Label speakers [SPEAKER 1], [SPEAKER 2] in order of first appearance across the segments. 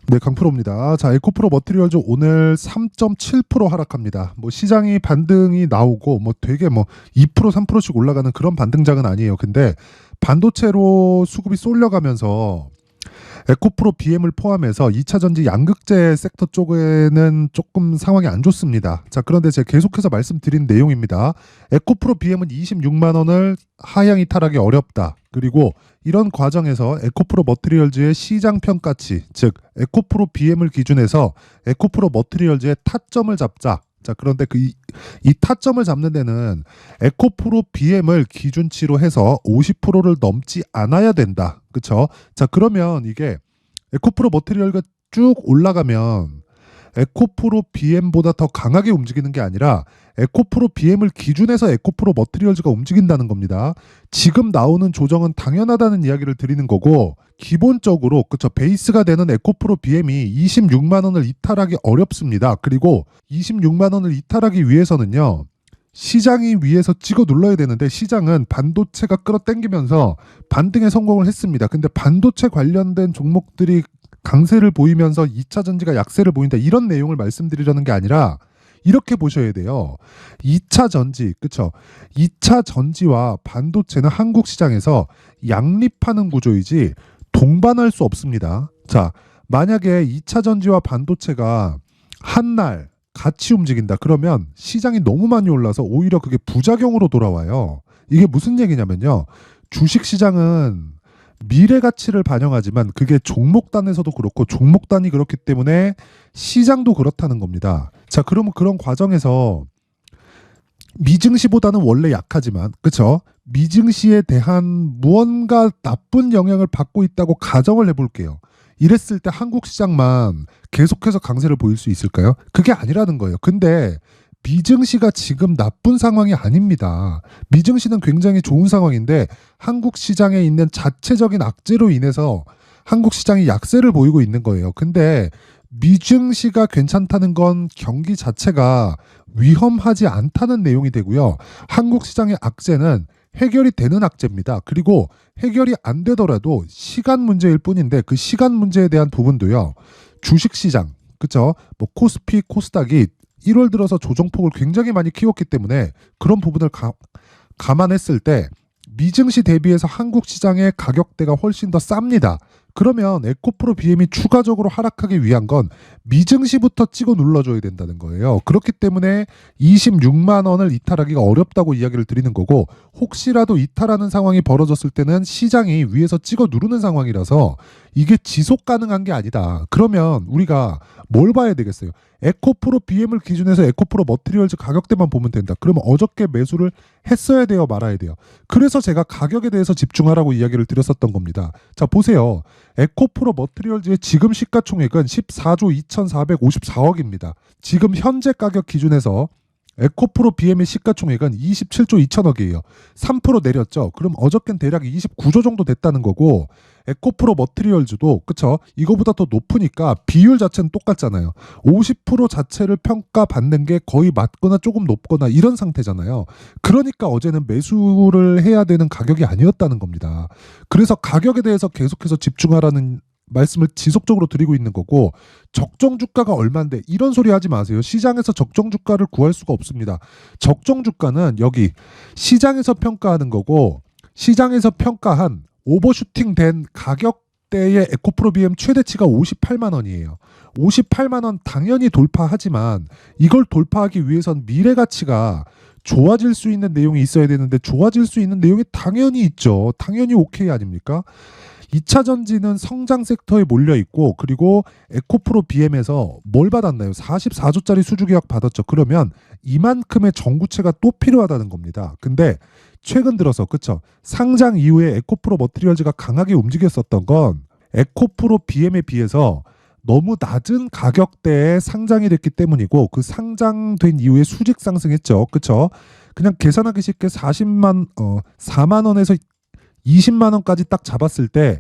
[SPEAKER 1] 네, 강프로입니다. 자, 에코프로 머티리얼즈 오늘 3.7% 하락합니다. 뭐 시장이 반등이 나오고 뭐 되게 뭐 2%, 3%씩 올라가는 그런 반등장은 아니에요. 근데 반도체로 수급이 쏠려가면서 에코프로 BM을 포함해서 2차 전지 양극재 섹터 쪽에는 조금 상황이 안 좋습니다. 자, 그런데 제가 계속해서 말씀드린 내용입니다. 에코프로 BM은 26만 원을 하향 이탈하기 어렵다. 그리고 이런 과정에서 에코프로 머티리얼즈의 시장 평가치, 즉 에코프로 BM을 기준해서 에코프로 머티리얼즈의 타점을 잡자. 자, 그런데 이 타점을 잡는 데는 에코프로 BM을 기준치로 해서 50%를 넘지 않아야 된다. 그쵸? 자, 그러면 이게 에코프로 머티리얼가 쭉 올라가면 에코프로 BM보다 더 강하게 움직이는 게 아니라 에코프로 BM을 기준해서 에코프로 머티리얼즈가 움직인다는 겁니다. 지금 나오는 조정은 당연하다는 이야기를 드리는 거고, 기본적으로 그쵸, 베이스가 되는 에코프로 BM이 26만 원을 이탈하기 어렵습니다. 그리고 26만 원을 이탈하기 위해서는요, 시장이 위에서 찍어 눌러야 되는데 시장은 반도체가 끌어당기면서 반등에 성공을 했습니다. 근데 반도체 관련된 종목들이 강세를 보이면서 2차 전지가 약세를 보인다, 이런 내용을 말씀드리려는 게 아니라 이렇게 보셔야 돼요. 2차 전지, 그쵸? 2차 전지와 반도체는 한국 시장에서 양립하는 구조이지 동반할 수 없습니다. 자, 만약에 2차 전지와 반도체가 한날 같이 움직인다 그러면 시장이 너무 많이 올라서 오히려 그게 부작용으로 돌아와요. 이게 무슨 얘기냐면요, 주식시장은 미래 가치를 반영하지만 그게 종목단에서도 그렇고 종목단이 그렇기 때문에 시장도 그렇다는 겁니다. 자, 그러면 그런 과정에서 미증시보다는 원래 약하지만, 그쵸? 미증시에 대한 무언가 나쁜 영향을 받고 있다고 가정을 해볼게요. 이랬을 때 한국 시장만 계속해서 강세를 보일 수 있을까요? 그게 아니라는 거예요. 근데 미증시가 지금 나쁜 상황이 아닙니다. 미증시는 굉장히 좋은 상황인데 한국 시장에 있는 자체적인 악재로 인해서 한국 시장이 약세를 보이고 있는 거예요. 근데 미증시가 괜찮다는 건 경기 자체가 위험하지 않다는 내용이 되고요. 한국 시장의 악재는 해결이 되는 악재입니다. 그리고 해결이 안 되더라도 시간 문제일 뿐인데 그 시간 문제에 대한 부분도요, 주식시장, 그쵸? 뭐 코스피, 코스닥이 1월 들어서 조정폭을 굉장히 많이 키웠기 때문에 그런 부분을 감안했을 때 미증시 대비해서 한국 시장의 가격대가 훨씬 더 쌉니다. 그러면 에코프로 BM이 추가적으로 하락하기 위한 건 미증시부터 찍어 눌러줘야 된다는 거예요. 그렇기 때문에 26만 원을 이탈하기가 어렵다고 이야기를 드리는 거고, 혹시라도 이탈하는 상황이 벌어졌을 때는 시장이 위에서 찍어 누르는 상황이라서 이게 지속 가능한 게 아니다. 그러면 우리가 뭘 봐야 되겠어요? 에코프로 BM을 기준해서 에코프로 머티리얼즈 가격대만 보면 된다. 그러면 어저께 매수를 했어야 돼요, 말아야 돼요? 그래서 제가 가격에 대해서 집중하라고 이야기를 드렸었던 겁니다. 자, 보세요. 에코프로 머티리얼즈의 지금 시가총액은 14조 2,454억입니다. 지금 현재 가격 기준에서 에코프로 BM의 시가총액은 27조 2천억이에요. 3% 내렸죠. 그럼 어저께는 대략 29조 정도 됐다는 거고, 에코프로 머티리얼즈도 그쵸, 이거보다 더 높으니까 비율 자체는 똑같잖아요. 50% 자체를 평가받는 게 거의 맞거나 조금 높거나 이런 상태잖아요. 그러니까 어제는 매수를 해야 되는 가격이 아니었다는 겁니다. 그래서 가격에 대해서 계속해서 집중하라는 말씀을 지속적으로 드리고 있는 거고, 적정 주가가 얼만데 이런 소리 하지 마세요. 시장에서 적정 주가를 구할 수가 없습니다. 적정 주가는 여기 시장에서 평가하는 거고, 시장에서 평가한 오버슈팅 된 가격대의 에코프로 BM 최대치가 58만 원이에요. 58만 원 당연히 돌파하지만 이걸 돌파하기 위해선 미래 가치가 좋아질 수 있는 내용이 있어야 되는데 좋아질 수 있는 내용이 당연히 있죠. 당연히 오케이 아닙니까? 2차 전지는 성장 섹터에 몰려 있고, 그리고 에코프로 BM에서 뭘 받았나요? 44조짜리 수주 계약 받았죠. 그러면 이만큼의 전구체가 또 필요하다는 겁니다. 근데 최근 들어서 그쵸, 상장 이후에 에코프로 머티리얼즈가 강하게 움직였었던 건 에코프로 BM에 비해서 너무 낮은 가격대에 상장이 됐기 때문이고, 그 상장된 이후에 수직 상승했죠. 그쵸? 그냥 계산하기 쉽게 4만 원에서 20만 원까지 딱 잡았을 때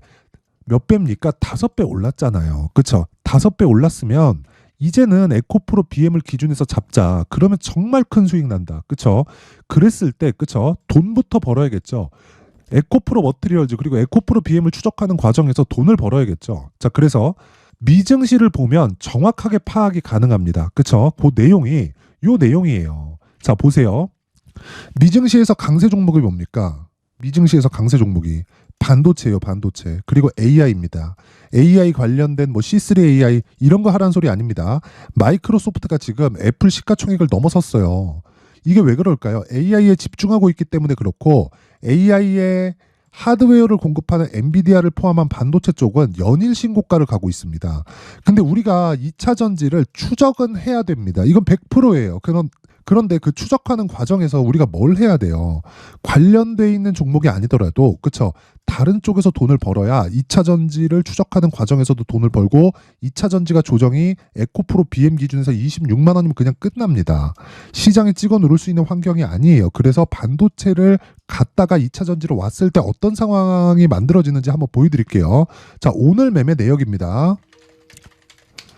[SPEAKER 1] 몇 배입니까? 5배 올랐잖아요. 그쵸? 5배 올랐으면 이제는 에코프로 BM을 기준해서 잡자. 그러면 정말 큰 수익 난다. 그쵸? 그랬을 때, 그쵸? 돈부터 벌어야겠죠. 에코프로 머티리얼즈 그리고 에코프로 BM을 추적하는 과정에서 돈을 벌어야겠죠. 자, 그래서 미증시를 보면 정확하게 파악이 가능합니다. 그쵸? 그 내용이 요 내용이에요. 자, 보세요. 미증시에서 강세 종목이 뭡니까? 미증시에서 강세 종목이 반도체예요, 반도체. 그리고 AI입니다. AI 관련된 뭐 C3 AI 이런 거 하라는 소리 아닙니다. 마이크로소프트가 지금 애플 시가총액을 넘어섰어요. 이게 왜 그럴까요? AI에 집중하고 있기 때문에 그렇고 AI에 하드웨어를 공급하는 엔비디아를 포함한 반도체 쪽은 연일 신고가를 가고 있습니다. 근데 우리가 2차 전지를 추적은 해야 됩니다. 이건 100%예요. 그런데 그 추적하는 과정에서 우리가 뭘 해야 돼요? 관련돼 있는 종목이 아니더라도 그쵸? 다른 쪽에서 돈을 벌어야 2차 전지를 추적하는 과정에서도 돈을 벌고 2차 전지가 조정이 에코프로 BM 기준에서 26만 원이면 그냥 끝납니다. 시장에 찍어 누를 수 있는 환경이 아니에요. 그래서 반도체를 갔다가 2차 전지로 왔을 때 어떤 상황이 만들어지는지 한번 보여드릴게요. 자, 오늘 매매 내역입니다.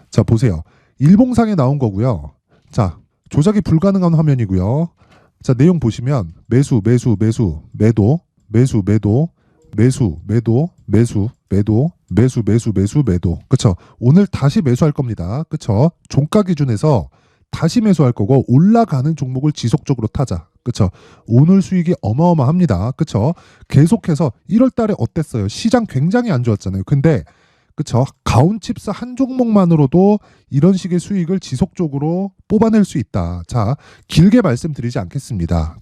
[SPEAKER 1] 자, 보세요. 일봉상에 나온 거고요. 자, 조작이 불가능한 화면이고요. 자, 내용 보시면 매수, 매수, 매수, 매도, 매수, 매도, 매수, 매도, 매수, 매도, 매수, 매수, 매수, 매도. 그쵸? 오늘 다시 매수할 겁니다. 그쵸? 종가 기준에서 다시 매수할 거고 올라가는 종목을 지속적으로 타자. 그쵸? 오늘 수익이 어마어마합니다. 그쵸? 계속해서 1월 달에 어땠어요? 시장 굉장히 안 좋았잖아요. 근데 그쵸? 가온칩스 한 종목만으로도 이런 식의 수익을 지속적으로 뽑아낼 수 있다. 자, 길게 말씀드리지 않겠습니다.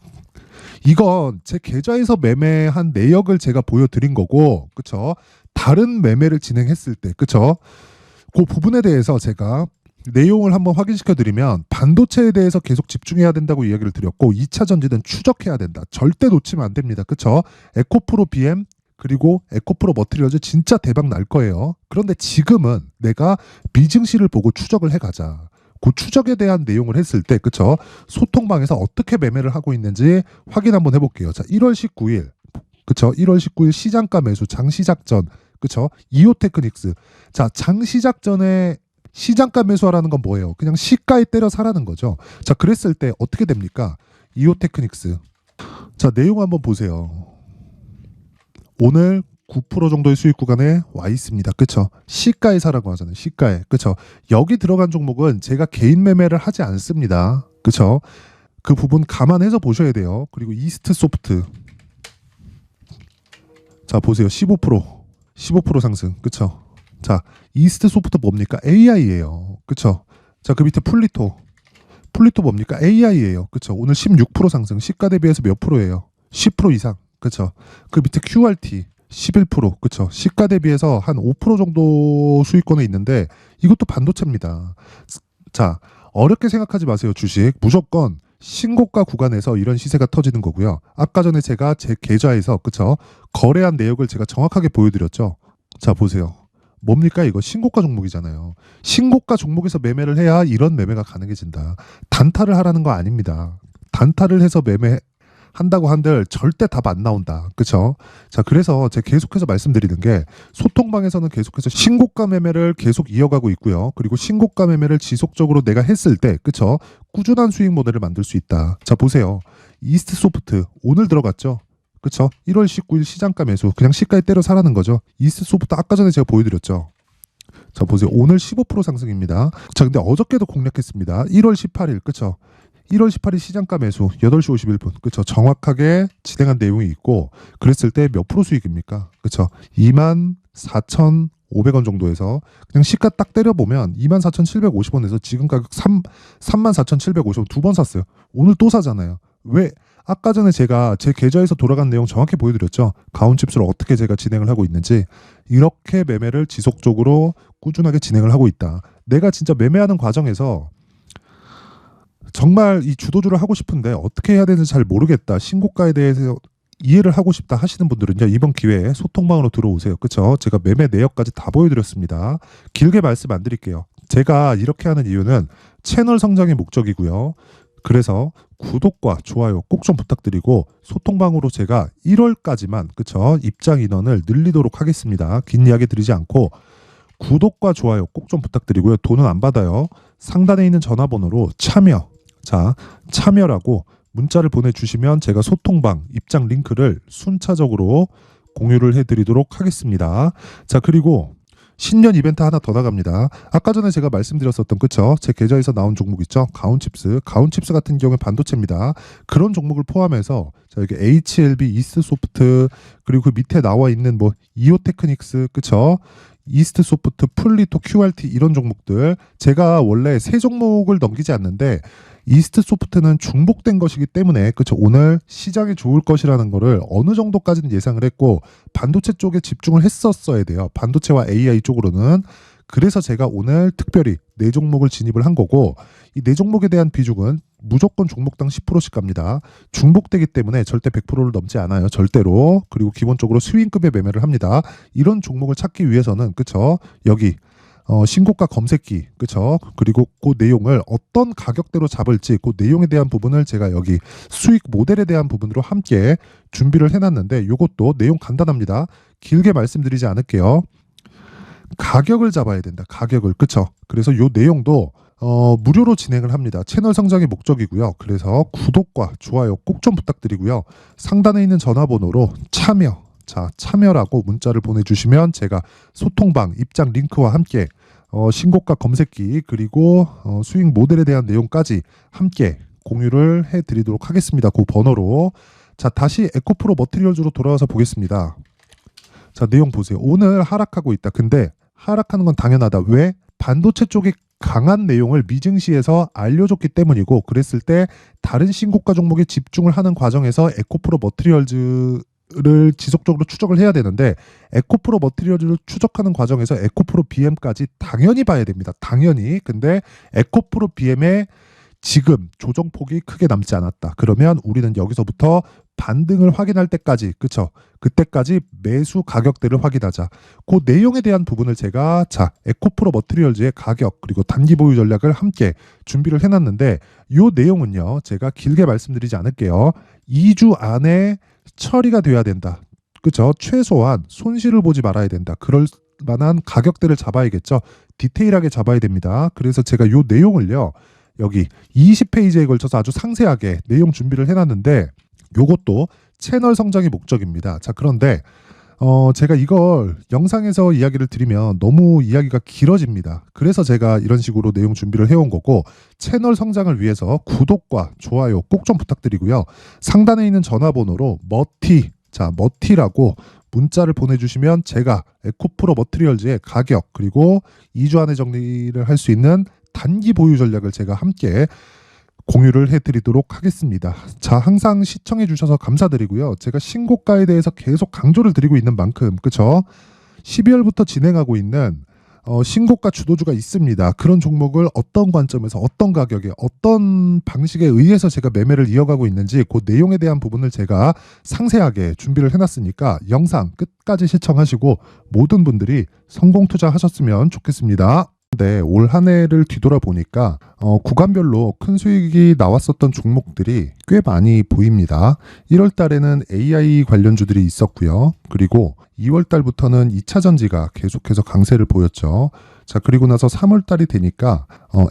[SPEAKER 1] 이건 제 계좌에서 매매한 내역을 제가 보여드린 거고, 그쵸? 다른 매매를 진행했을 때, 그쵸? 그 부분에 대해서 제가 내용을 한번 확인시켜 드리면 반도체에 대해서 계속 집중해야 된다고 이야기를 드렸고 2차 전지는 추적해야 된다. 절대 놓치면 안 됩니다. 그쵸? 에코프로 BM 그리고 에코프로 머티리얼즈 진짜 대박 날 거예요. 그런데 지금은 내가 미증시를 보고 추적을 해가자. 그 추적에 대한 내용을 했을 때, 그쵸? 소통방에서 어떻게 매매를 하고 있는지 확인 한번 해볼게요. 자, 1월 19일, 그쵸? 1월 19일 시장가 매수, 장시작 전, 그쵸? 이오테크닉스. 자, 장시작 전에 시장가 매수하라는 건 뭐예요? 그냥 시가에 때려 사라는 거죠. 자, 그랬을 때 어떻게 됩니까? 이오테크닉스. 자, 내용 한번 보세요. 오늘 9% 정도의 수익 구간에 와 있습니다. 그쵸? 시가에 사라고 하잖아요. 시가에. 그쵸? 여기 들어간 종목은 제가 개인 매매를 하지 않습니다. 그쵸? 그 부분 감안해서 보셔야 돼요. 그리고 이스트 소프트. 자, 보세요. 15% 상승. 그쵸? 자, 이스트 소프트 뭡니까? AI예요. 그쵸? 자, 그 밑에 플리토 뭡니까? AI예요. 그쵸? 오늘 16% 상승. 시가 대비해서 몇 프로예요? 10% 이상. 그쵸? 그 밑에 QRT 11%. 그쵸? 시가 대비해서 한 5% 정도 수익권에 있는데 이것도 반도체입니다. 자, 어렵게 생각하지 마세요. 주식 무조건 신고가 구간에서 이런 시세가 터지는 거고요. 아까 전에 제가 제 계좌에서 그쵸? 거래한 내역을 제가 정확하게 보여드렸죠. 자, 보세요. 뭡니까? 이거 신고가 종목이잖아요. 신고가 종목에서 매매를 해야 이런 매매가 가능해진다. 단타를 하라는 거 아닙니다. 단타를 해서 매매한다고 한들 절대 답 안 나온다. 그쵸? 자, 그래서 제가 계속해서 말씀드리는 게 소통방에서는 계속해서 신고가 매매를 계속 이어가고 있고요. 그리고 신고가 매매를 지속적으로 내가 했을 때, 그쵸? 꾸준한 수익 모델을 만들 수 있다. 자, 보세요. 이스트 소프트 오늘 들어갔죠? 그쵸? 1월 19일 시장가 매수. 그냥 시가에 때려 사라는 거죠. 이스트 소프트 아까 전에 제가 보여드렸죠. 자, 보세요. 오늘 15% 상승입니다. 자, 근데 어저께도 공략했습니다. 1월 18일. 그쵸? 1월 18일 시장가 매수 8시 51분. 그쵸? 정확하게 진행한 내용이 있고 그랬을 때 몇 프로 수익입니까? 그쵸? 24,500원 정도에서 그냥 시가 딱 때려보면 24,750원에서 지금 가격 34,750원 두 번 샀어요. 오늘 또 사잖아요. 왜? 아까 전에 제가 제 계좌에서 돌아간 내용 정확히 보여드렸죠. 가온칩스를 어떻게 제가 진행을 하고 있는지. 이렇게 매매를 지속적으로 꾸준하게 진행을 하고 있다. 내가 진짜 매매하는 과정에서 정말 이 주도주를 하고 싶은데 어떻게 해야 되는지 잘 모르겠다. 신고가에 대해서 이해를 하고 싶다 하시는 분들은요. 이번 기회에 소통방으로 들어오세요. 그쵸? 제가 매매 내역까지 다 보여드렸습니다. 길게 말씀 안 드릴게요. 제가 이렇게 하는 이유는 채널 성장의 목적이고요. 그래서 구독과 좋아요 꼭 좀 부탁드리고 소통방으로 제가 1월까지만 그쵸? 입장 인원을 늘리도록 하겠습니다. 긴 이야기 드리지 않고 구독과 좋아요 꼭 좀 부탁드리고요. 돈은 안 받아요. 상단에 있는 전화번호로 참여라고 문자를 보내주시면 제가 소통방 입장 링크를 순차적으로 공유를 해드리도록 하겠습니다. 자, 그리고 신년 이벤트 하나 더 나갑니다. 아까 전에 제가 말씀드렸었던 그쵸? 제 계좌에서 나온 종목 있죠? 가온칩스. 가온칩스 같은 경우에 반도체입니다. 그런 종목을 포함해서 자, 여기 HLB, 이스트소프트 그리고 그 밑에 나와 있는 뭐 이오테크닉스 그쵸? 이스트소프트, 풀리토, QRT 이런 종목들 제가 원래 세 종목을 넘기지 않는데 이스트소프트는 중복된 것이기 때문에 그쵸 오늘 시장이 좋을 것이라는 거를 어느 정도까지는 예상을 했고 반도체 쪽에 집중을 했었어야 돼요. 반도체와 AI 쪽으로는. 그래서 제가 오늘 특별히 네 종목을 진입을 한 거고 이 네 종목에 대한 비중은 무조건 종목당 10%씩 갑니다. 중복되기 때문에 절대 100%를 넘지 않아요. 절대로. 그리고 기본적으로 스윙급의 매매를 합니다. 이런 종목을 찾기 위해서는 그쵸 여기 신고가 검색기 그쵸 그리고 그 내용을 어떤 가격대로 잡을지 그 내용에 대한 부분을 제가 여기 수익 모델에 대한 부분으로 함께 준비를 해놨는데 이것도 내용 간단합니다. 길게 말씀드리지 않을게요. 가격을 잡아야 된다. 가격을 그쵸 그래서 이 내용도 무료로 진행을 합니다. 채널 성장이 목적이고요. 그래서 구독과 좋아요 꼭 좀 부탁드리고요. 상단에 있는 전화번호로 참여라고 문자를 보내주시면 제가 소통방 입장 링크와 함께 신고가 검색기 그리고 수익 모델에 대한 내용까지 함께 공유를 해드리도록 하겠습니다. 그 번호로. 자 다시 에코프로 머티리얼즈로 돌아와서 보겠습니다. 자 내용 보세요. 오늘 하락하고 있다. 근데 하락하는 건 당연하다. 왜? 반도체 쪽이 강한 내용을 미증시에서 알려줬기 때문이고 그랬을 때 다른 신고가 종목에 집중을 하는 과정에서 에코프로 머티리얼즈를 지속적으로 추적을 해야 되는데 에코프로 머티리얼즈를 추적하는 과정에서 에코프로 BM까지 당연히 봐야 됩니다. 당연히. 근데 에코프로 BM의 지금 조정폭이 크게 남지 않았다. 그러면 우리는 여기서부터 반등을 확인할 때까지 그쵸? 그때까지 매수 가격대를 확인하자. 그 내용에 대한 부분을 제가 에코프로 머티리얼즈의 가격 그리고 단기 보유 전략을 함께 준비를 해놨는데 이 내용은요 제가 길게 말씀드리지 않을게요. 2주 안에 처리가 돼야 된다. 그쵸? 최소한 손실을 보지 말아야 된다. 그럴 만한 가격대를 잡아야겠죠. 디테일하게 잡아야 됩니다. 그래서 제가 이 내용을요 여기 20페이지에 걸쳐서 아주 상세하게 내용 준비를 해놨는데 요것도 채널 성장이 목적입니다. 자 그런데 제가 이걸 영상에서 이야기를 드리면 너무 이야기가 길어집니다. 그래서 제가 이런 식으로 내용 준비를 해온 거고 채널 성장을 위해서 구독과 좋아요 꼭 좀 부탁드리고요. 상단에 있는 전화번호로 머티라고 문자를 보내주시면 제가 에코프로 머티리얼즈의 가격 그리고 2주 안에 정리를 할 수 있는 단기 보유 전략을 제가 함께 공유를 해드리도록 하겠습니다. 자, 항상 시청해 주셔서 감사드리고요. 제가 신고가에 대해서 계속 강조를 드리고 있는 만큼 그쵸? 12월부터 진행하고 있는 신고가 주도주가 있습니다. 그런 종목을 어떤 관점에서 어떤 가격에 어떤 방식에 의해서 제가 매매를 이어가고 있는지 그 내용에 대한 부분을 제가 상세하게 준비를 해놨으니까 영상 끝까지 시청하시고 모든 분들이 성공 투자하셨으면 좋겠습니다. 네, 올 한 해를 뒤돌아보니까 구간별로 큰 수익이 나왔었던 종목들이 꽤 많이 보입니다. 1월 달에는 AI 관련주들이 있었고요. 그리고 2월 달부터는 2차 전지가 계속해서 강세를 보였죠. 자, 그리고 나서 3월 달이 되니까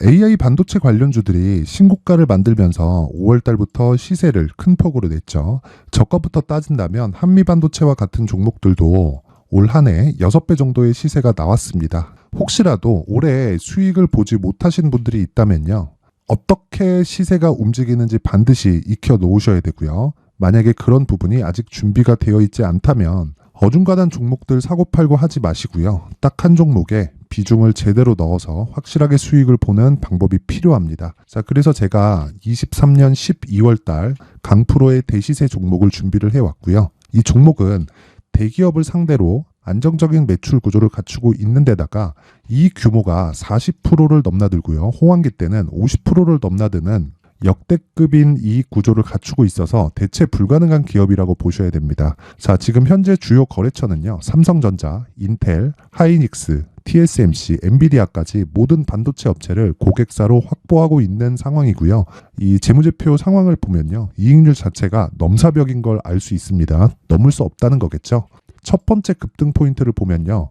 [SPEAKER 1] AI 반도체 관련주들이 신고가를 만들면서 5월 달부터 시세를 큰 폭으로 냈죠. 저가부터 따진다면 한미반도체와 같은 종목들도 올 한 해 6배 정도의 시세가 나왔습니다. 혹시라도 올해 수익을 보지 못하신 분들이 있다면요. 어떻게 시세가 움직이는지 반드시 익혀 놓으셔야 되고요. 만약에 그런 부분이 아직 준비가 되어 있지 않다면 어중간한 종목들 사고팔고 하지 마시고요. 딱 한 종목에 비중을 제대로 넣어서 확실하게 수익을 보는 방법이 필요합니다. 자, 그래서 제가 23년 12월 달 강프로의 대시세 종목을 준비를 해왔고요. 이 종목은 대기업을 상대로 안정적인 매출 구조를 갖추고 있는 데다가 이 규모가 40%를 넘나들고요. 호황기 때는 50%를 넘나드는 역대급인 이익 구조를 갖추고 있어서 대체 불가능한 기업이라고 보셔야 됩니다. 자, 지금 현재 주요 거래처는요. 삼성전자, 인텔, 하이닉스, TSMC, 엔비디아까지 모든 반도체 업체를 고객사로 확보하고 있는 상황이고요. 이 재무제표 상황을 보면요. 이익률 자체가 넘사벽인 걸 알 수 있습니다. 넘을 수 없다는 거겠죠. 첫 번째 급등 포인트를 보면요.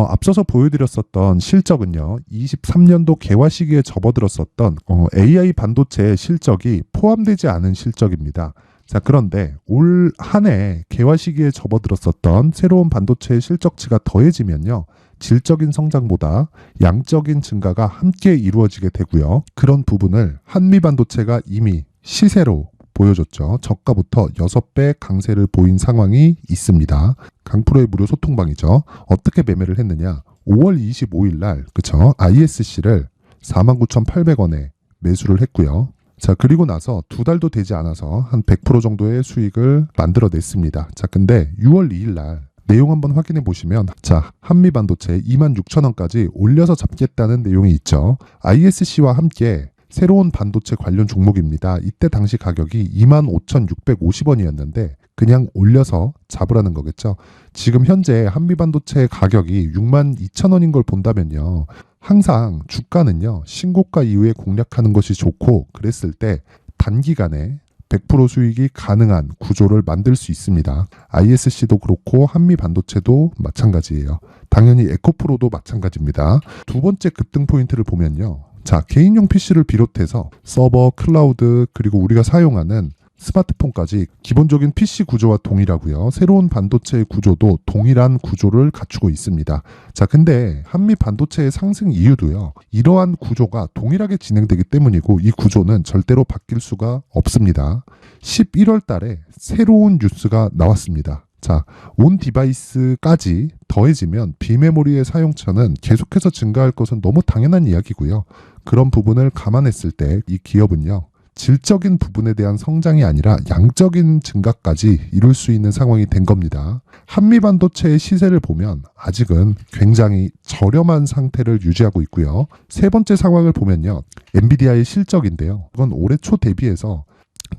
[SPEAKER 1] 앞서서 보여드렸었던 실적은요. 23년도 개화 시기에 접어들었었던 AI 반도체의 실적이 포함되지 않은 실적입니다. 자, 그런데 올 한 해 개화 시기에 접어들었었던 새로운 반도체의 실적치가 더해지면요. 질적인 성장보다 양적인 증가가 함께 이루어지게 되고요. 그런 부분을 한미반도체가 이미 시세로 보여줬죠. 저가부터 6배 강세를 보인 상황이 있습니다. 강프로의 무료 소통방이죠. 어떻게 매매를 했느냐? 5월 25일 날 그쵸? ISC를 49,800원에 매수를 했고요. 자, 그리고 나서 2달도 되지 않아서 한 100% 정도의 수익을 만들어냈습니다. 자, 근데 6월 2일 날 내용 한번 확인해 보시면, 자, 한미반도체 26,000원까지 올려서 잡겠다는 내용이 있죠. ISC와 함께 새로운 반도체 관련 종목입니다. 이때 당시 가격이 25,650원이었는데 그냥 올려서 잡으라는 거겠죠. 지금 현재 한미반도체 가격이 62,000원인 걸 본다면요. 항상 주가는요. 신고가 이후에 공략하는 것이 좋고, 그랬을 때 단기간에 100% 수익이 가능한 구조를 만들 수 있습니다. ISC도 그렇고 한미반도체도 마찬가지예요. 당연히 에코프로도 마찬가지입니다. 두 번째 급등 포인트를 보면요. 자, 개인용 PC를 비롯해서 서버, 클라우드, 그리고 우리가 사용하는 스마트폰까지 기본적인 PC 구조와 동일하고요. 새로운 반도체의 구조도 동일한 구조를 갖추고 있습니다. 자, 근데 한미 반도체의 상승 이유도요. 이러한 구조가 동일하게 진행되기 때문이고 이 구조는 절대로 바뀔 수가 없습니다. 11월 달에 새로운 뉴스가 나왔습니다. 자, 온 디바이스까지 더해지면 비메모리의 사용처는 계속해서 증가할 것은 너무 당연한 이야기고요. 그런 부분을 감안했을 때 이 기업은요. 질적인 부분에 대한 성장이 아니라 양적인 증가까지 이룰 수 있는 상황이 된 겁니다. 한미반도체의 시세를 보면 아직은 굉장히 저렴한 상태를 유지하고 있고요. 세 번째 상황을 보면요. 엔비디아의 실적인데요. 이건 올해 초 대비해서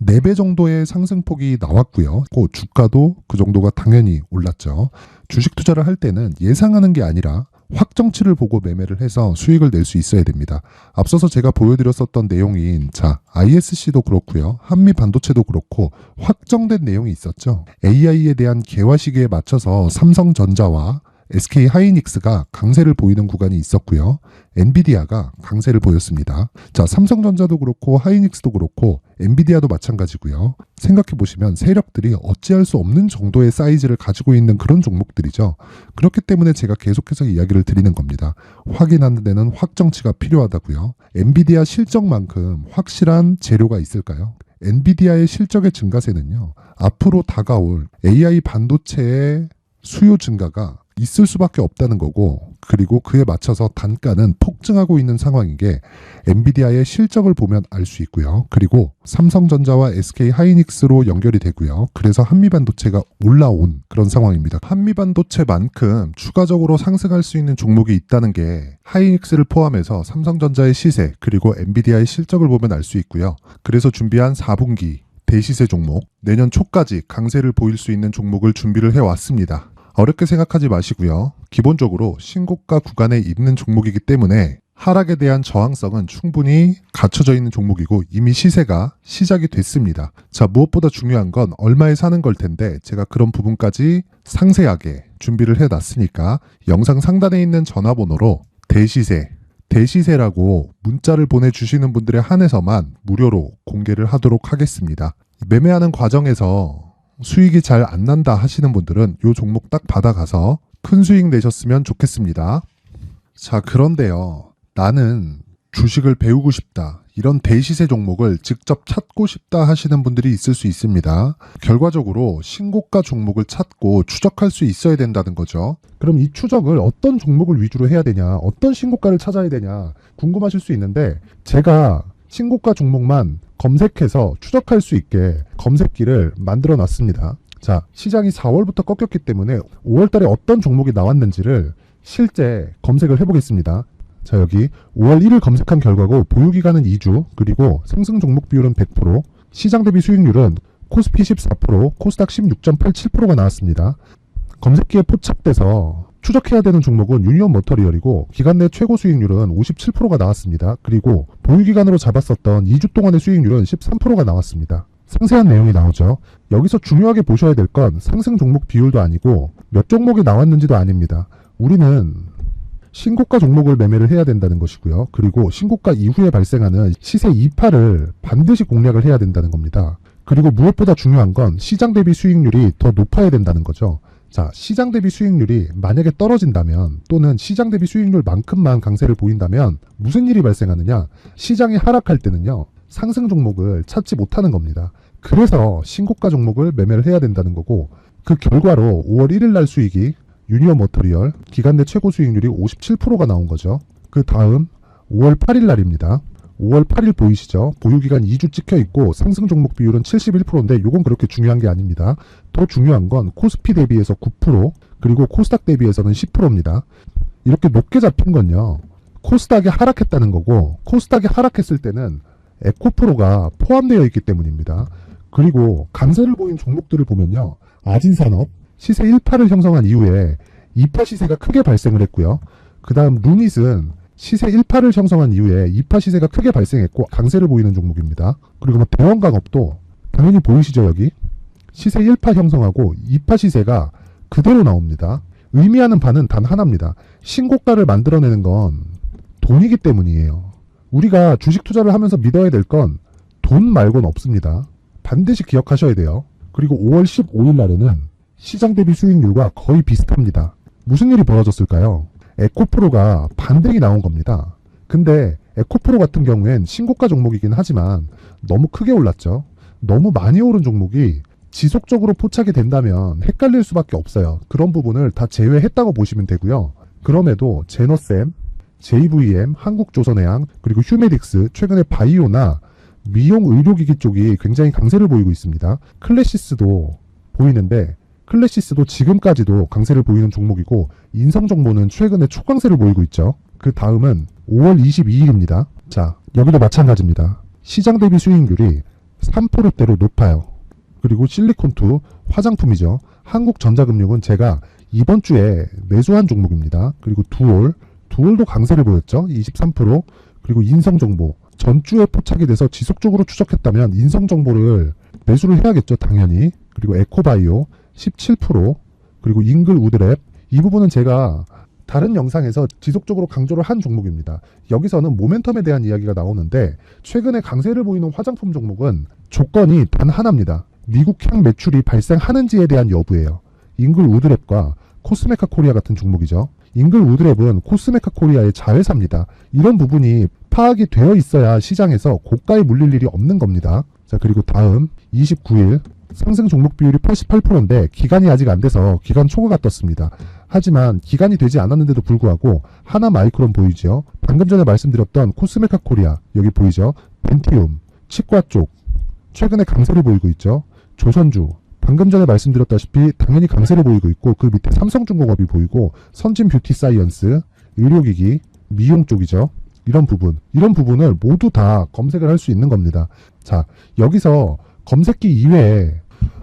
[SPEAKER 1] 4배 정도의 상승폭이 나왔고요. 그 주가도 그 정도가 당연히 올랐죠. 주식 투자를 할 때는 예상하는 게 아니라 확정치를 보고 매매를 해서 수익을 낼 수 있어야 됩니다. 앞서서 제가 보여드렸었던 내용인 ISC도 그렇고요. 한미 반도체도 그렇고 확정된 내용이 있었죠. AI에 대한 개화 시기에 맞춰서 삼성전자와 SK 하이닉스가 강세를 보이는 구간이 있었고요. 엔비디아가 강세를 보였습니다. 자, 삼성전자도 그렇고 하이닉스도 그렇고 엔비디아도 마찬가지고요. 생각해 보시면 세력들이 어찌할 수 없는 정도의 사이즈를 가지고 있는 그런 종목들이죠. 그렇기 때문에 제가 계속해서 이야기를 드리는 겁니다. 확인하는 데는 확정치가 필요하다고요. 엔비디아 실적만큼 확실한 재료가 있을까요? 엔비디아의 실적의 증가세는요. 앞으로 다가올 AI 반도체의 수요 증가가 있을 수밖에 없다는 거고, 그리고 그에 맞춰서 단가는 폭증하고 있는 상황인 게 엔비디아의 실적을 보면 알 수 있고요. 그리고 삼성전자와 SK 하이닉스로 연결이 되고요. 그래서 한미반도체가 올라온 그런 상황입니다. 한미반도체만큼 추가적으로 상승할 수 있는 종목이 있다는 게 하이닉스를 포함해서 삼성전자의 시세 그리고 엔비디아의 실적을 보면 알 수 있고요. 그래서 준비한 4분기 대시세 종목, 내년 초까지 강세를 보일 수 있는 종목을 준비를 해왔습니다. 어렵게 생각하지 마시고요. 기본적으로 신고가 구간에 있는 종목이기 때문에 하락에 대한 저항성은 충분히 갖춰져 있는 종목이고 이미 시세가 시작이 됐습니다. 자, 무엇보다 중요한 건 얼마에 사는 걸 텐데 제가 그런 부분까지 상세하게 준비를 해놨으니까 영상 상단에 있는 전화번호로 대시세라고 문자를 보내주시는 분들에 한해서만 무료로 공개를 하도록 하겠습니다. 매매하는 과정에서 수익이 잘 안 난다 하시는 분들은 이 종목 딱 받아가서 큰 수익 내셨으면 좋겠습니다. 자, 그런데요. 나는 주식을 배우고 싶다. 이런 대시세 종목을 직접 찾고 싶다 하시는 분들이 있을 수 있습니다. 결과적으로 신고가 종목을 찾고 추적할 수 있어야 된다는 거죠. 그럼 이 추적을 어떤 종목을 위주로 해야 되냐, 어떤 신고가를 찾아야 되냐 궁금하실 수 있는데 제가 신고가 종목만 검색해서 추적할 수 있게 검색기를 만들어 놨습니다. 자, 시장이 4월부터 꺾였기 때문에 5월 달에 어떤 종목이 나왔는지를 실제 검색을 해보겠습니다. 자, 여기 5월 1일 검색한 결과고 보유기간은 2주, 그리고 상승 종목 비율은 100%, 시장 대비 수익률은 코스피 14%, 코스닥 16.87%가 나왔습니다. 검색기에 포착돼서 추적해야 되는 종목은 유니온 머터리얼이고 기간 내 최고 수익률은 57%가 나왔습니다. 그리고 보유기간으로 잡았었던 2주 동안의 수익률은 13%가 나왔습니다. 상세한 내용이 나오죠. 여기서 중요하게 보셔야 될 건 상승 종목 비율도 아니고 몇 종목이 나왔는지도 아닙니다. 우리는 신고가 종목을 매매를 해야 된다는 것이고요. 그리고 신고가 이후에 발생하는 시세 이파를 반드시 공략을 해야 된다는 겁니다. 그리고 무엇보다 중요한 건 시장 대비 수익률이 더 높아야 된다는 거죠. 자, 시장 대비 수익률이 만약에 떨어진다면 또는 시장 대비 수익률만큼만 강세를 보인다면 무슨 일이 발생하느냐? 시장이 하락할 때는요. 상승 종목을 찾지 못하는 겁니다. 그래서 신고가 종목을 매매를 해야 된다는 거고 그 결과로 5월 1일 날 수익이 유니온 머터리얼 기간 내 최고 수익률이 57%가 나온 거죠. 그 다음 5월 8일 날입니다. 5월 8일 보이시죠? 보유기간 2주 찍혀 있고 상승 종목 비율은 71%인데 이건 그렇게 중요한 게 아닙니다. 더 중요한 건 코스피 대비해서 9% 그리고 코스닥 대비해서는 10%입니다. 이렇게 높게 잡힌 건요. 코스닥이 하락했다는 거고 코스닥이 하락했을 때는 에코프로가 포함되어 있기 때문입니다. 그리고 강세를 보인 종목들을 보면요. 아진산업 시세 1파를 형성한 이후에 2파 시세가 크게 발생을 했고요. 그 다음 루닛은 시세 1파를 형성한 이후에 2파 시세가 크게 발생했고 강세를 보이는 종목입니다. 그리고 뭐 대원강업도 당연히 보이시죠 여기? 시세 1파 형성하고 2파 시세가 그대로 나옵니다. 의미하는 바는 단 하나입니다. 신고가를 만들어내는 건 돈이기 때문이에요. 우리가 주식 투자를 하면서 믿어야 될 건 돈 말고는 없습니다. 반드시 기억하셔야 돼요. 그리고 5월 15일 날에는 시장 대비 수익률과 거의 비슷합니다. 무슨 일이 벌어졌을까요? 에코프로가 반등이 나온 겁니다. 근데 에코프로 같은 경우엔 신고가 종목이긴 하지만 너무 크게 올랐죠. 너무 많이 오른 종목이 지속적으로 포착이 된다면 헷갈릴 수밖에 없어요. 그런 부분을 다 제외했다고 보시면 되고요. 그럼에도 제너셈, JVM, 한국조선해양, 그리고 휴메딕스, 최근에 바이오나 미용 의료기기 쪽이 굉장히 강세를 보이고 있습니다. 클래시스도 보이는데 클래시스도 지금까지도 강세를 보이는 종목이고 인성정보는 최근에 초강세를 보이고 있죠. 그 다음은 5월 22일입니다. 자, 여기도 마찬가지입니다. 시장 대비 수익률이 3%대로 높아요. 그리고 실리콘2 화장품이죠. 한국전자금융은 제가 이번 주에 매수한 종목입니다. 그리고 두올도 강세를 보였죠. 23%. 그리고 인성정보 전주에 포착이 돼서 지속적으로 추적했다면 인성정보를 매수를 해야겠죠. 당연히. 그리고 에코바이오 17%. 그리고 잉글우드랩 이 부분은 제가 다른 영상에서 지속적으로 강조를 한 종목입니다. 여기서는 모멘텀에 대한 이야기가 나오는데 최근에 강세를 보이는 화장품 종목은 조건이 단 하나입니다. 미국향 매출이 발생하는지에 대한 여부예요. 잉글우드랩과 코스메카 코리아 같은 종목이죠. 잉글우드랩은 코스메카 코리아의 자회사입니다. 이런 부분이 파악이 되어 있어야 시장에서 고가에 물릴 일이 없는 겁니다. 자, 그리고 다음 29일 상승 종목 비율이 88%인데 기간이 아직 안 돼서 기간 초과가 떴습니다. 하지만 기간이 되지 않았는데도 불구하고 하나 마이크론 보이죠. 방금 전에 말씀드렸던 코스메카 코리아 여기 보이죠. 벤티움 치과 쪽 최근에 강세를 보이고 있죠. 조선주 방금 전에 말씀드렸다시피 당연히 강세를 보이고 있고 그 밑에 삼성중공업이 보이고 선진 뷰티 사이언스 의료기기 미용 쪽이죠. 이런 부분을 모두 다 검색을 할 수 있는 겁니다. 자, 여기서 검색기 이외에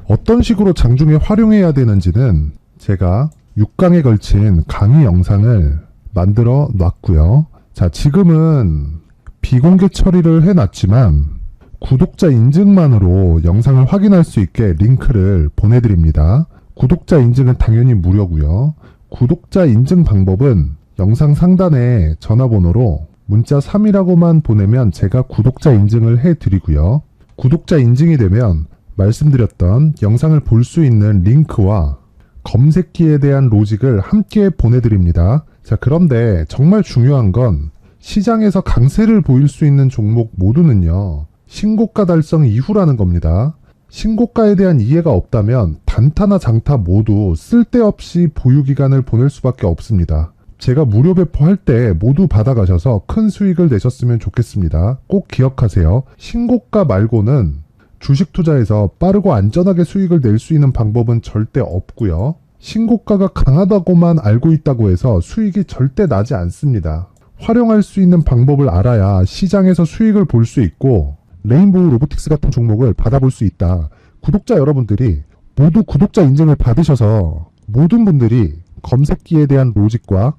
[SPEAKER 1] 어떤 식으로 장중에 활용해야 되는지는 제가 6강에 걸친 강의 영상을 만들어 놨고요. 자, 지금은 비공개 처리를 해놨지만 구독자 인증만으로 영상을 확인할 수 있게 링크를 보내드립니다. 구독자 인증은 당연히 무료고요. 구독자 인증 방법은 영상 상단에 전화번호로 문자 3이라고만 보내면 제가 구독자 인증을 해드리고요. 구독자 인증이 되면 말씀드렸던 영상을 볼 수 있는 링크와 검색기에 대한 로직을 함께 보내드립니다. 자, 그런데 정말 중요한 건 시장에서 강세를 보일 수 있는 종목 모두는요. 신고가 달성 이후라는 겁니다. 신고가에 대한 이해가 없다면 단타나 장타 모두 쓸데없이 보유기간을 보낼 수밖에 없습니다. 제가 무료 배포할 때 모두 받아가셔서 큰 수익을 내셨으면 좋겠습니다. 꼭 기억하세요. 신고가 말고는 주식 투자에서 빠르고 안전하게 수익을 낼 수 있는 방법은 절대 없고요. 신고가가 강하다고만 알고 있다고 해서 수익이 절대 나지 않습니다. 활용할 수 있는 방법을 알아야 시장에서 수익을 볼 수 있고 레인보우 로보틱스 같은 종목을 받아볼 수 있다. 구독자 여러분들이 모두 구독자 인증을 받으셔서 모든 분들이 검색기에 대한 로직과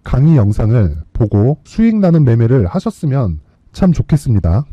[SPEAKER 1] 강의 영상을 보고 수익 나는 매매를 하셨으면 참 좋겠습니다.